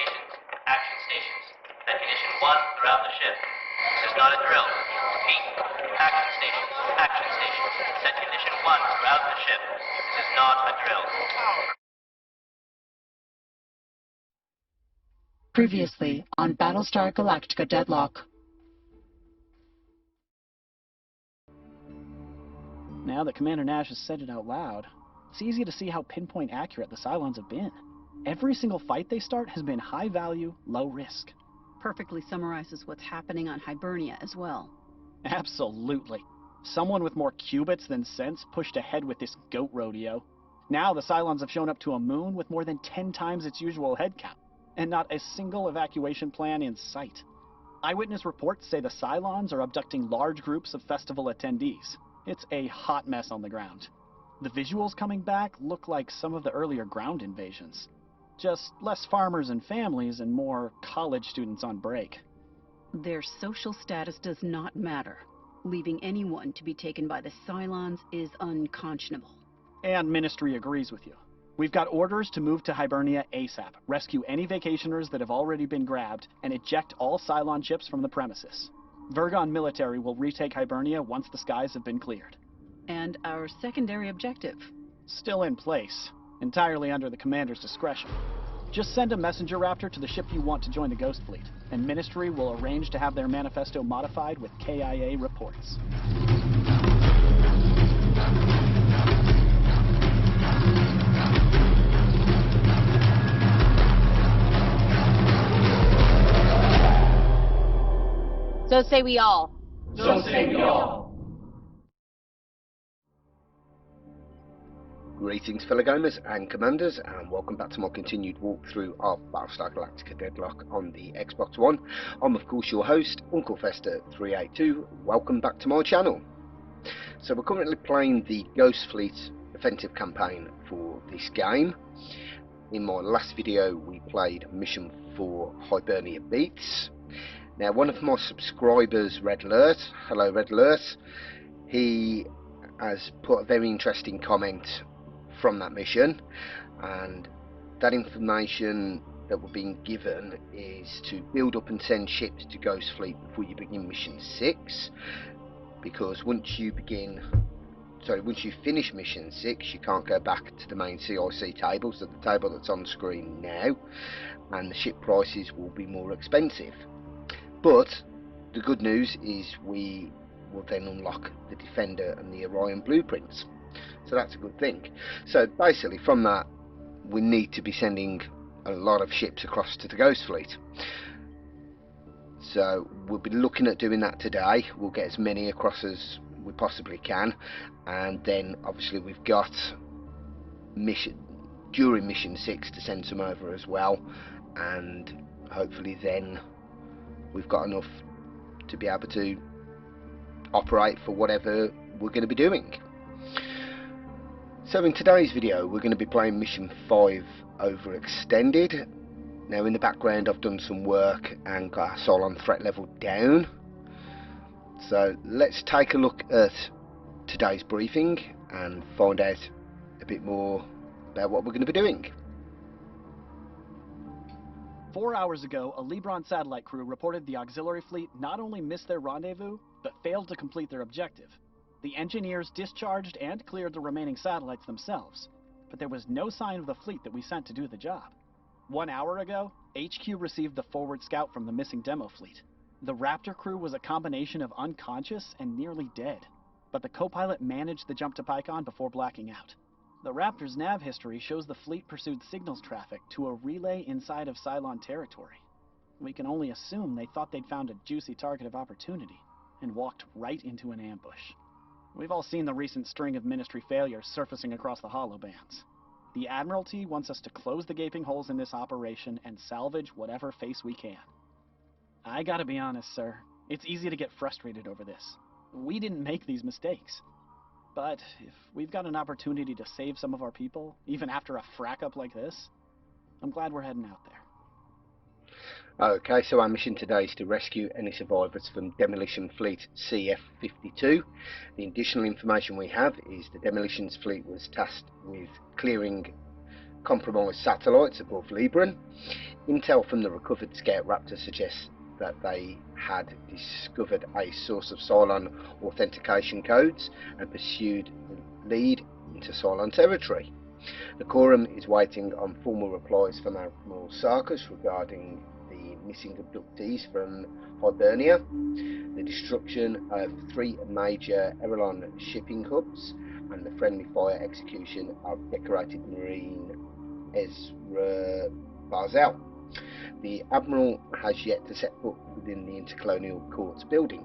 stations. Action stations. Set condition 1 throughout the ship. This is not a drill. Repeat. Action stations. Action stations. Set condition 1 throughout the ship. This is not a drill. Previously on Battlestar Galactica Deadlock. Now that Commander Nash has said it out loud, it's easy to see how pinpoint accurate the Cylons have been. Every single fight they start has been high value, low risk. Perfectly summarizes what's happening on Hibernia as well. Absolutely. Someone with more qubits than sense pushed ahead with this goat rodeo. Now the Cylons have shown up to a moon with more than 10 times its usual head count, and not a single evacuation plan in sight. Eyewitness reports say the Cylons are abducting large groups of festival attendees. It's a hot mess on the ground. The visuals coming back look like some of the earlier ground invasions. Just less farmers and families and more college students on break. Their social status does not matter. Leaving anyone to be taken by the Cylons is unconscionable. And Ministry agrees with you. We've got orders to move to Hibernia ASAP, rescue any vacationers that have already been grabbed, and eject all Cylon ships from the premises. Vergon military will retake Hibernia once the skies have been cleared. And our secondary objective? Still in place, entirely under the commander's discretion. Just send a messenger raptor to the ship you want to join the Ghost Fleet, and Ministry will arrange to have their manifesto modified with KIA reports. So say we all. So say we all. Greetings fellow gamers and commanders, and welcome back to my continued walkthrough of Battlestar Galactica Deadlock on the Xbox One. I'm of course your host, Uncle Fester382. Welcome back to my channel. So we're currently playing the Ghost Fleet offensive campaign for this game. In my last video we played Mission 4 Hibernia Beats. Now one of my subscribers, Red Alert, hello Red Alert, he has put a very interesting comment from that mission, and that information that we're being given is to build up and send ships to Ghost Fleet before you begin mission 6, because once you finish mission 6 you can't go back to the main CIC table, so the table that's on screen now, and the ship prices will be more expensive. But the good news is we will then unlock the Defender and the Orion blueprints, so that's a good thing. So basically from that we need to be sending a lot of ships across to the Ghost Fleet, so we'll be looking at doing that today. We'll get as many across as we possibly can, and then obviously we've got during mission 6 to send some over as well, and hopefully then we've got enough to be able to operate for whatever we're going to be doing. So in today's video we're going to be playing mission 5 Overextended. Now in the background I've done some work and got our Cylon threat level down. So let's take a look at today's briefing and find out a bit more about what we're going to be doing. 4 hours ago, a Lebron satellite crew reported the auxiliary fleet not only missed their rendezvous, but failed to complete their objective. The engineers discharged and cleared the remaining satellites themselves, but there was no sign of the fleet that we sent to do the job. 1 hour ago, HQ received the forward scout from the missing demo fleet. The Raptor crew was a combination of unconscious and nearly dead, but the co-pilot managed the jump to Pycon before blacking out. The Raptor's nav history shows the fleet pursued signals traffic to a relay inside of Cylon territory. We can only assume they thought they'd found a juicy target of opportunity and walked right into an ambush. We've all seen the recent string of Ministry failures surfacing across the holobands. The Admiralty wants us to close the gaping holes in this operation and salvage whatever face we can. I gotta be honest, sir, it's easy to get frustrated over this. We didn't make these mistakes. But if we've got an opportunity to save some of our people, even after a frack-up like this, I'm glad we're heading out there. Okay, so our mission today is to rescue any survivors from Demolition Fleet CF-52. The additional information we have is the Demolition's fleet was tasked with clearing compromised satellites above Libran. Intel from the recovered Scout Raptor suggests that they had discovered a source of Cylon authentication codes and pursued the lead into Cylon territory. The Quorum is waiting on formal replies from Admiral Sarkis regarding the missing abductees from Hibernia, the destruction of 3 major Erelon shipping hubs, and the friendly fire execution of decorated Marine Ezra Barzel. The Admiral has yet to set foot within the Intercolonial Courts building.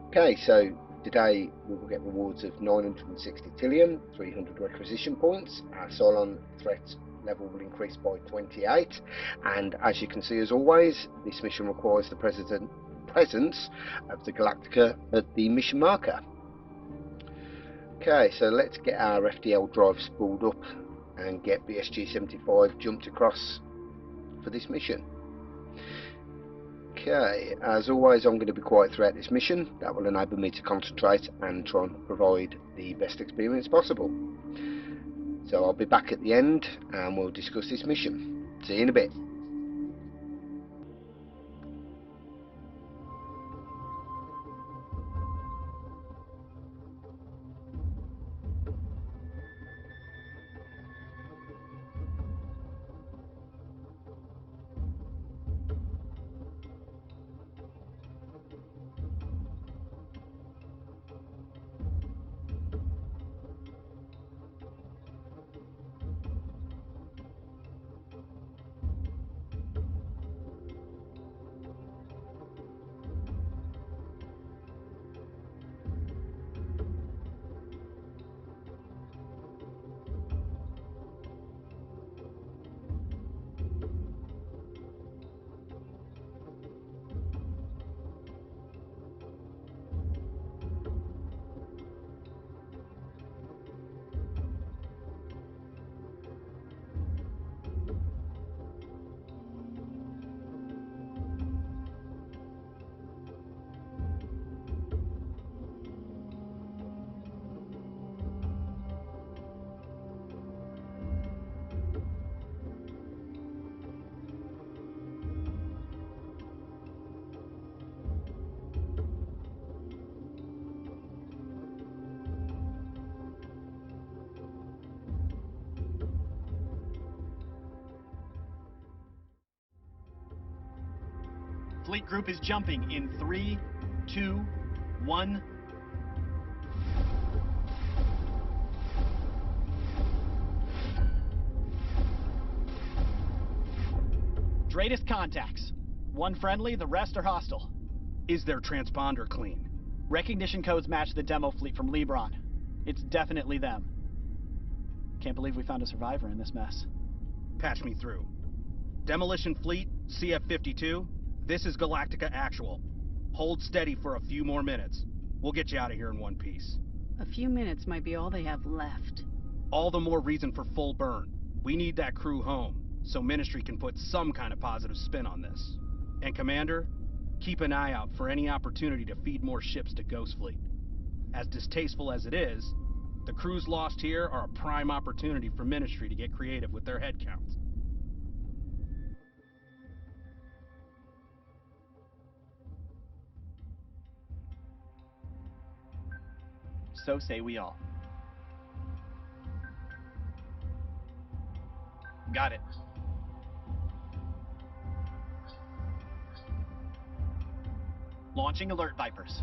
Okay, so today we will get rewards of 960 Tillium, 300 requisition points. Our Cylon threat level will increase by 28, and as you can see, as always, this mission requires the presence of the Galactica at the mission marker. Okay, so let's get our FDL drive spooled up and get BSG-75 jumped across for this mission. Okay, as always, I'm going to be quiet throughout this mission. That will enable me to concentrate and try and provide the best experience possible. So I'll be back at the end and we'll discuss this mission. See you in a bit. Fleet group is jumping in 3, 2, 1. Straightest contacts. One friendly, the rest are hostile. Is their transponder clean? Recognition codes match the demo fleet from Libron. It's definitely them. Can't believe we found a survivor in this mess. Patch me through. Demolition Fleet, CF-52, this is Galactica Actual. Hold steady for a few more minutes. We'll get you out of here in one piece. A few minutes might be all they have left. All the more reason for full burn. We need that crew home, so Ministry can put some kind of positive spin on this. And Commander, keep an eye out for any opportunity to feed more ships to Ghost Fleet. As distasteful as it is, the crews lost here are a prime opportunity for Ministry to get creative with their headcounts. So say we all. Got it. Launching alert Vipers.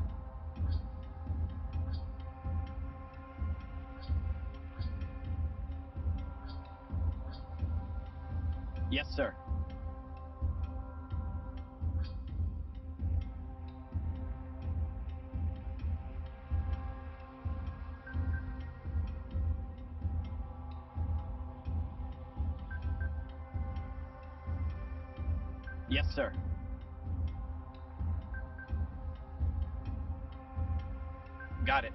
Yes, sir. Yes, sir. Got it.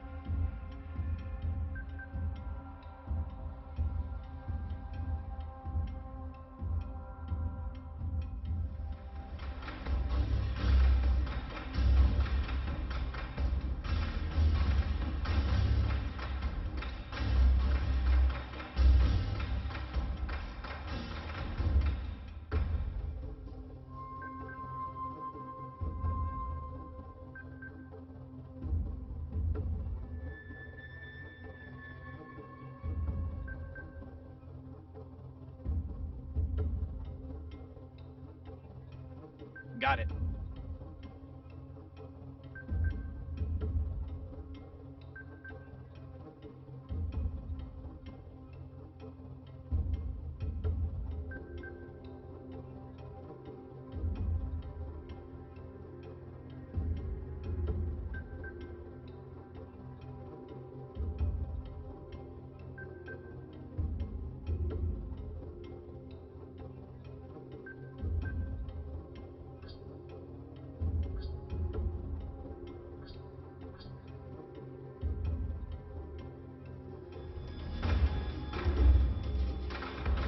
Got it.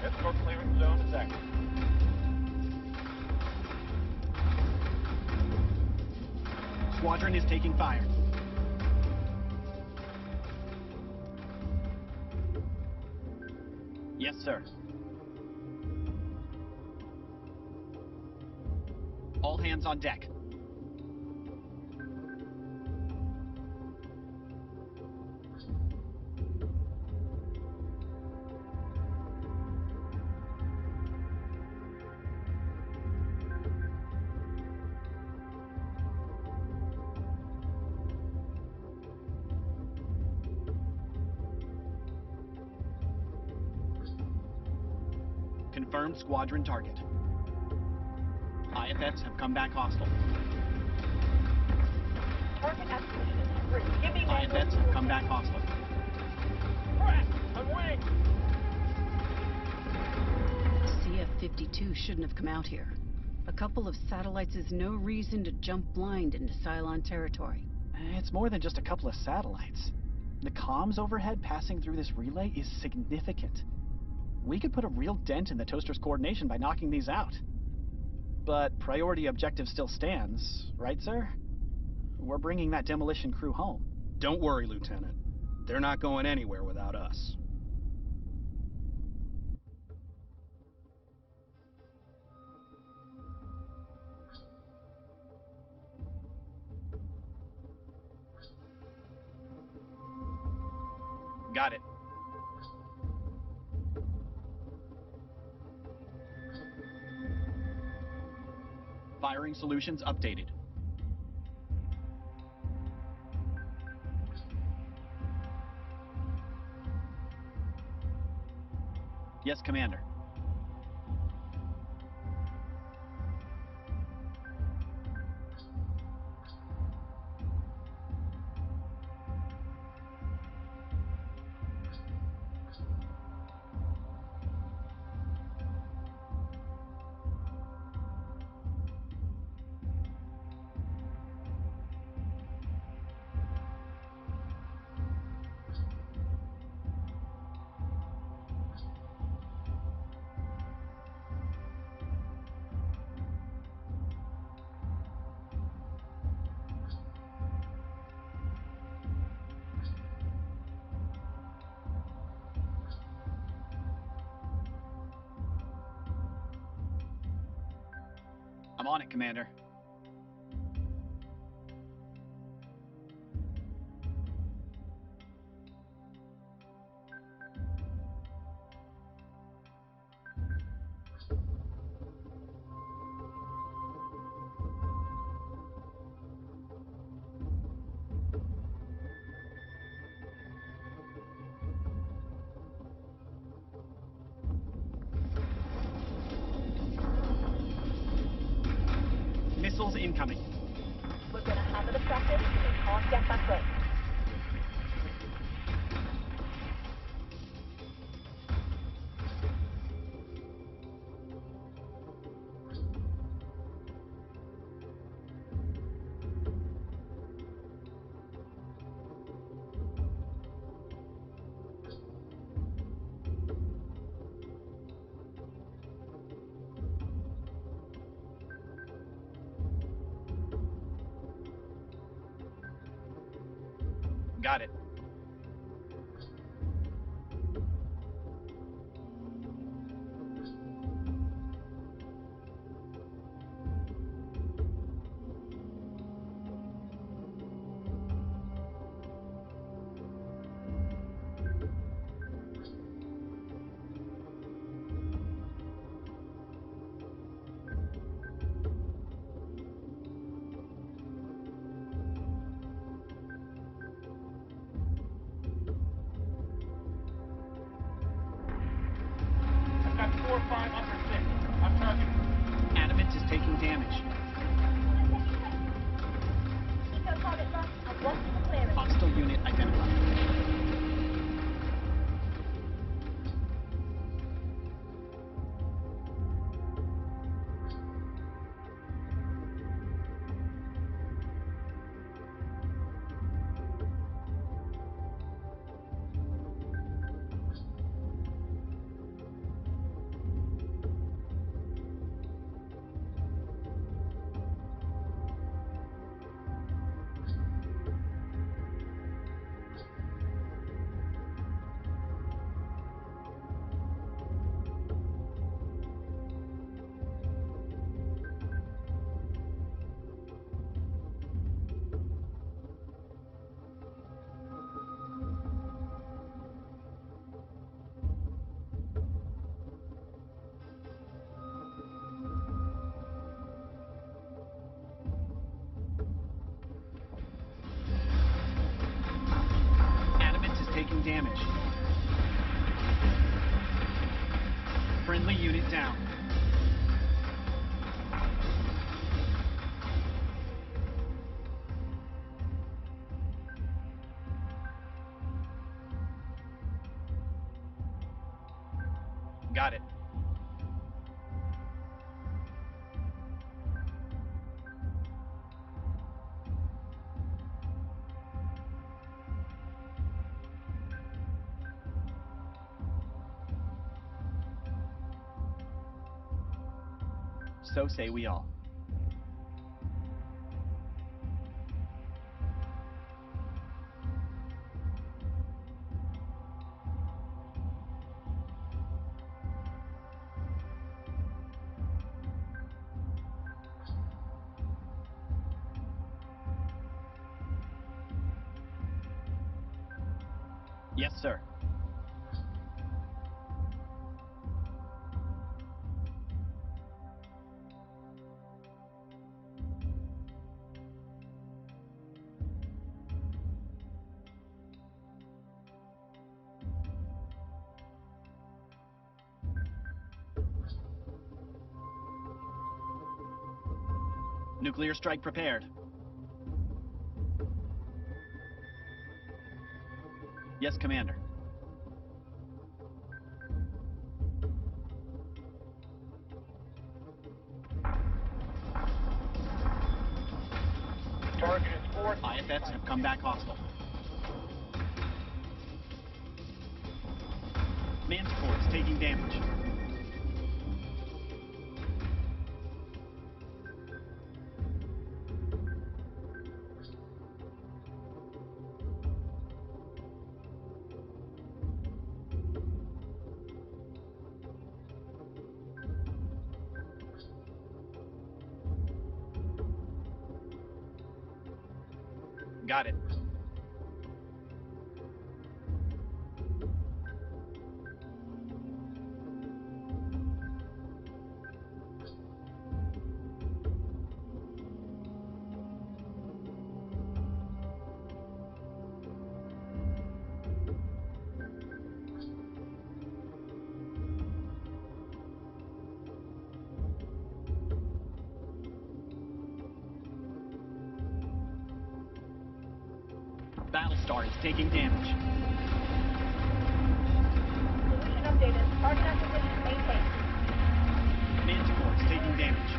Escort clearance zone is active. Squadron is taking fire. Yes, sir. All hands on deck. Confirmed squadron target. IFFs have come back hostile. Target acquisition is free. Give me IFFs have come back hostile. Crack! On wing! CF-52 shouldn't have come out here. A couple of satellites is no reason to jump blind into Cylon territory. It's more than just a couple of satellites. The comms overhead passing through this relay is significant. We could put a real dent in the Toaster's coordination by knocking these out. But priority objective still stands, right, sir? We're bringing that demolition crew home. Don't worry, Lieutenant. They're not going anywhere without us. Got it. Firing solutions updated. Yes, Commander. I'm on it, Commander. Missiles incoming. We're gonna have it effective. We can't get back in. Got it. Got it. So say we all. Yes, sir. Nuclear strike prepared. Yes, Commander. Target is forward. IFFs have come back hostile. Manticore's taking damage. Got it. Battlestar is taking damage. Solution updated. Target acquisition maintained. Manticore is taking damage.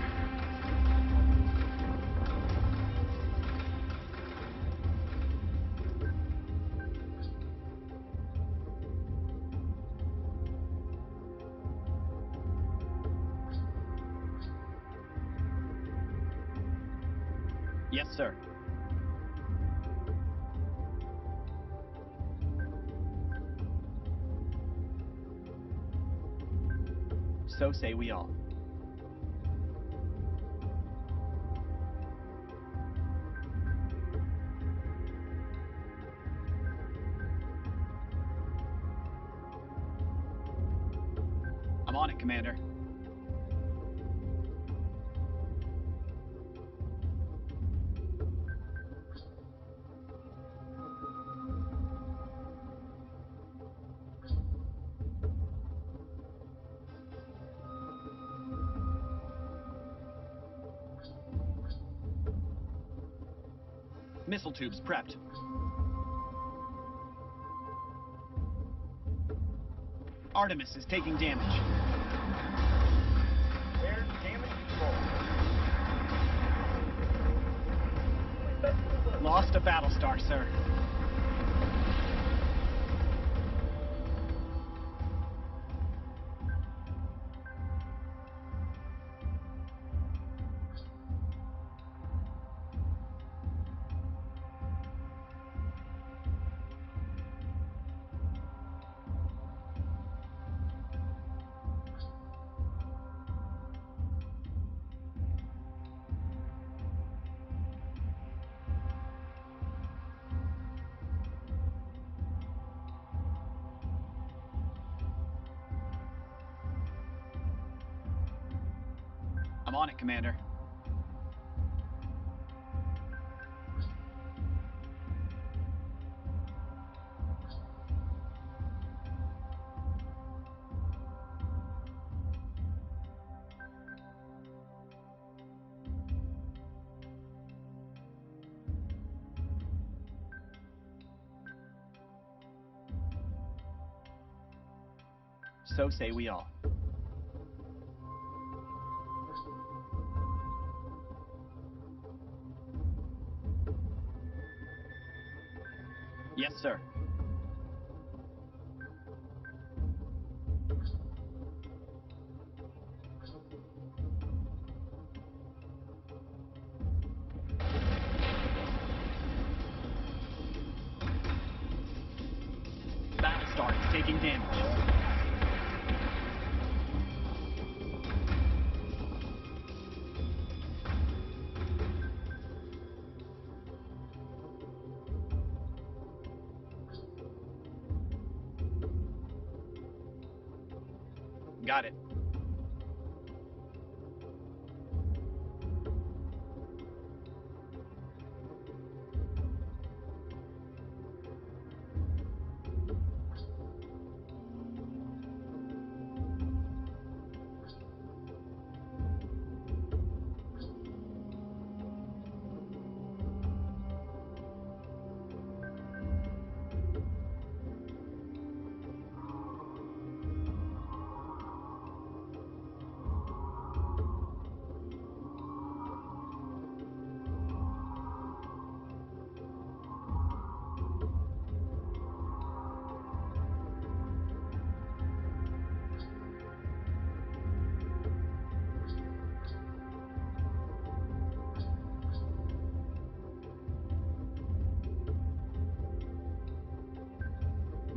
Yes, sir. So say we all. I'm on it, Commander. Missile tubes prepped. Artemis is taking damage. Air damage control. Lost a Battlestar, sir. I'm on it, Commander. So say we all. Yes, sir. Battlestar is taking damage. Got it.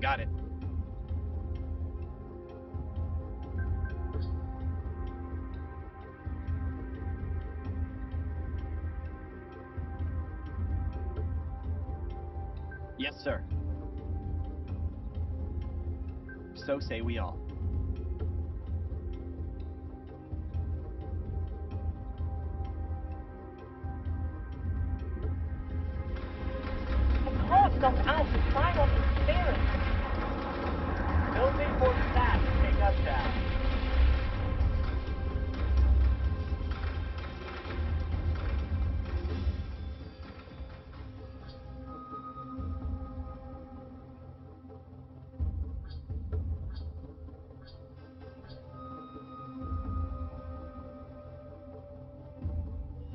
Got it. Yes, sir. So say we all. The cause got out to climb off the stairs. No need more staff to take us down.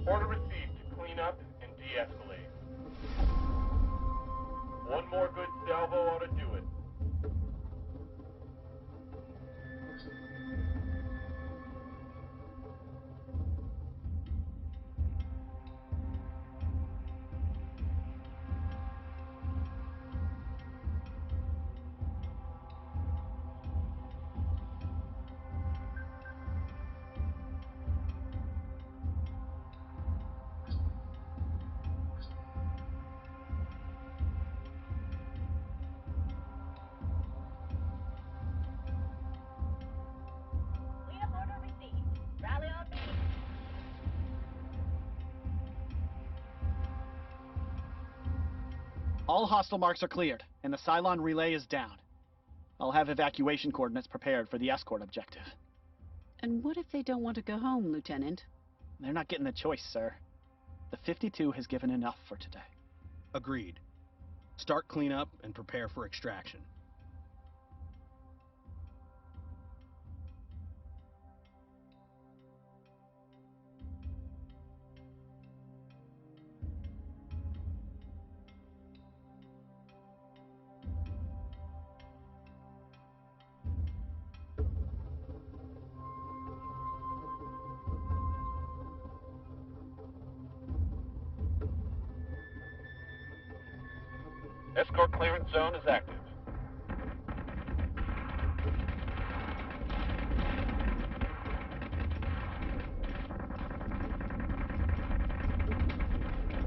Order received to clean up and de-escalate. One more good salvo ought to do it. Cleanup order received. Rally on me. All hostile marks are cleared, and the Cylon relay is down. I'll have evacuation coordinates prepared for the escort objective. And what if they don't want to go home, Lieutenant? They're not getting the choice, sir. The 52 has given enough for today. Agreed. Start cleanup and prepare for extraction. Escort clearance zone is active.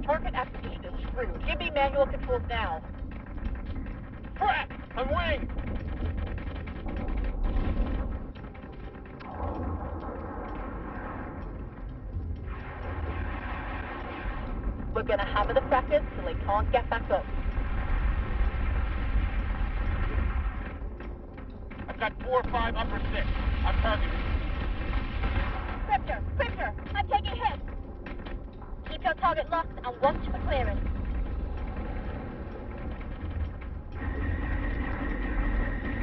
Target acquisition is screwed. Give me manual controls now. Crap! I'm winged! We're gonna hammer the frackers till they can't get back up. I've got 4 or 5 upper 6. I'm targeting. Cryptor! Cryptor! I'm taking hits! Keep your target locked and watch for clearance.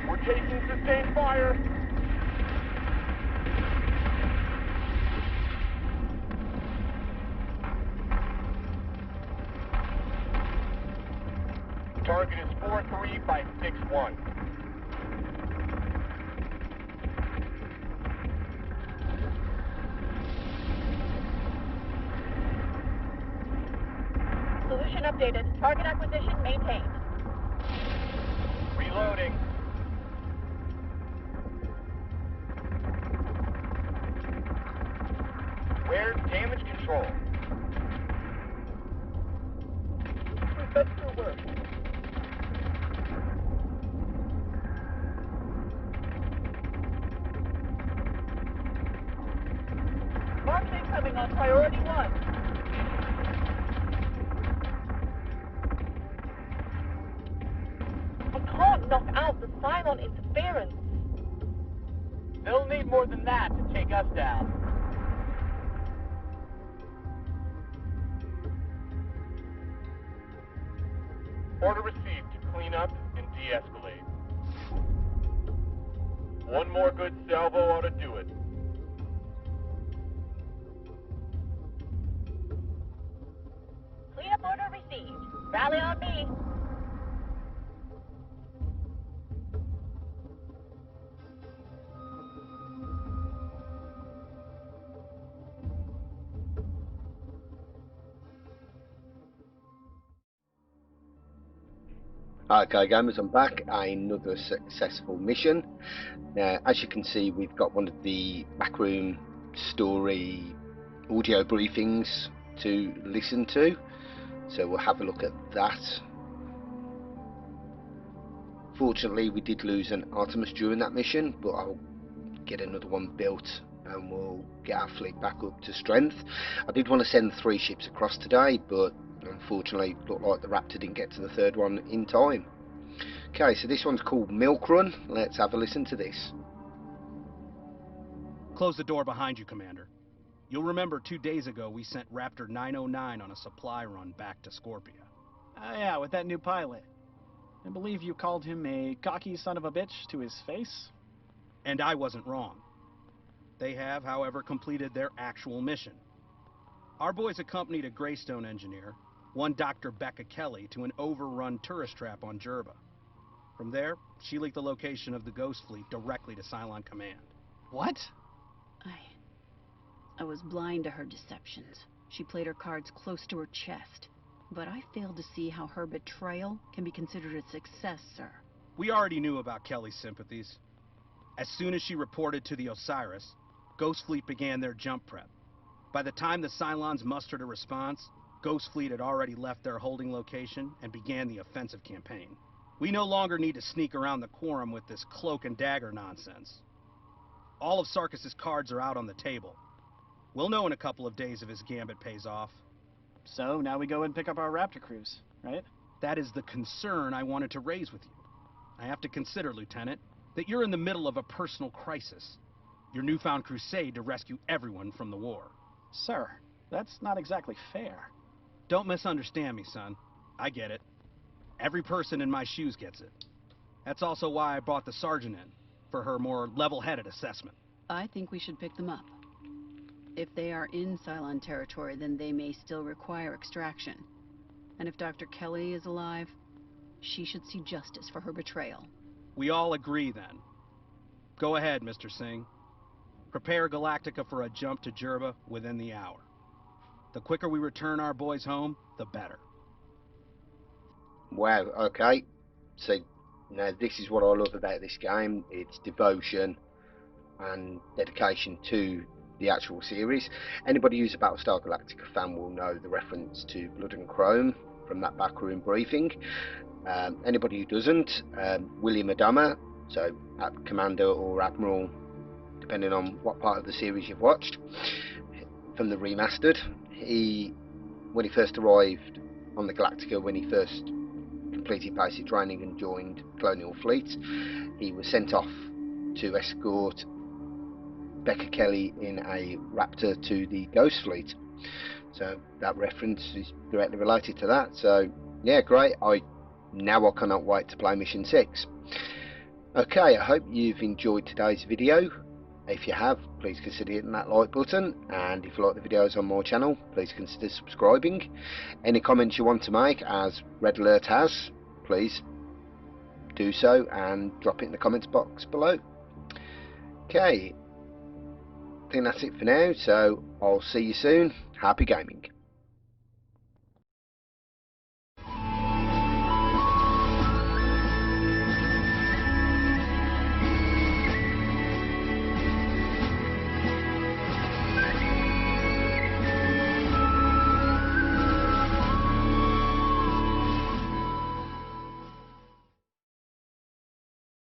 We're taking sustained fire. Target is 43 by 61. Solution updated. Target acquisition maintained. Reloading. Where's damage control? That's your work. Marks incoming on priority 1. I can't knock out the Cylon interference. They'll need more than that to take us down. Order received to clean up and de-escalate. One more good salvo ought to do it. Cleanup order received. Rally on me. Okay gamers, I'm back. Another successful mission. Now as you can see, we've got one of the backroom story audio briefings to listen to, so we'll have a look at that. Fortunately we did lose an Artemis during that mission, but I'll get another one built and we'll get our fleet back up to strength. I did want to send 3 ships across today, but unfortunately it looked like the Raptor didn't get to the 3rd one in time. Okay, so this one's called Milk Run. Let's have a listen to this. Close the door behind you, Commander. You'll remember 2 days ago we sent Raptor 909 on a supply run back to Scorpia. Yeah, with that new pilot. I believe you called him a cocky son of a bitch to his face. And I wasn't wrong. They have, however, completed their actual mission. Our boys accompanied a Greystone engineer, one Dr. Becca Kelly, to an overrun tourist trap on Jerba. From there, she leaked the location of the Ghost Fleet directly to Cylon Command. What? I was blind to her deceptions. She played her cards close to her chest. But I failed to see how her betrayal can be considered a success, sir. We already knew about Kelly's sympathies. As soon as she reported to the Osiris, Ghost Fleet began their jump prep. By the time the Cylons mustered a response, Ghost Fleet had already left their holding location and began the offensive campaign. We no longer need to sneak around the quorum with this cloak and dagger nonsense. All of Sarkis's cards are out on the table. We'll know in a couple of days if his gambit pays off. So now we go and pick up our Raptor crews, right? That is the concern I wanted to raise with you. I have to consider, Lieutenant, that you're in the middle of a personal crisis. Your newfound crusade to rescue everyone from the war. Sir, that's not exactly fair. Don't misunderstand me, son. I get it. Every person in my shoes gets it. That's also why I brought the sergeant in, for her more level-headed assessment. I think we should pick them up. If they are in Cylon territory, then they may still require extraction. And if Dr. Kelly is alive, she should see justice for her betrayal. We all agree, then. Go ahead, Mr. Singh. Prepare Galactica for a jump to Jerba within the hour. The quicker we return our boys home, the better. Wow, okay. So, now this is what I love about this game. It's devotion and dedication to the actual series. Anybody who's a Battlestar Galactica fan will know the reference to Blood and Chrome from that backroom briefing. Anybody who doesn't, William Adama, so Commander or Admiral, depending on what part of the series you've watched, from the remastered, when he first arrived on the Galactica, when he first completed basic training and joined Colonial Fleet, he was sent off to escort Becca Kelly in a Raptor to the Ghost Fleet. So that reference is directly related to that. So yeah, great. I cannot wait to play Mission 6. Okay, I hope you've enjoyed today's video. If you have, please consider hitting that like button, and if you like the videos on my channel, please consider subscribing. Any comments you want to make, as Red Alert has, please do so and drop it in the comments box below. Okay, I think that's it for now, so I'll see you soon. Happy gaming.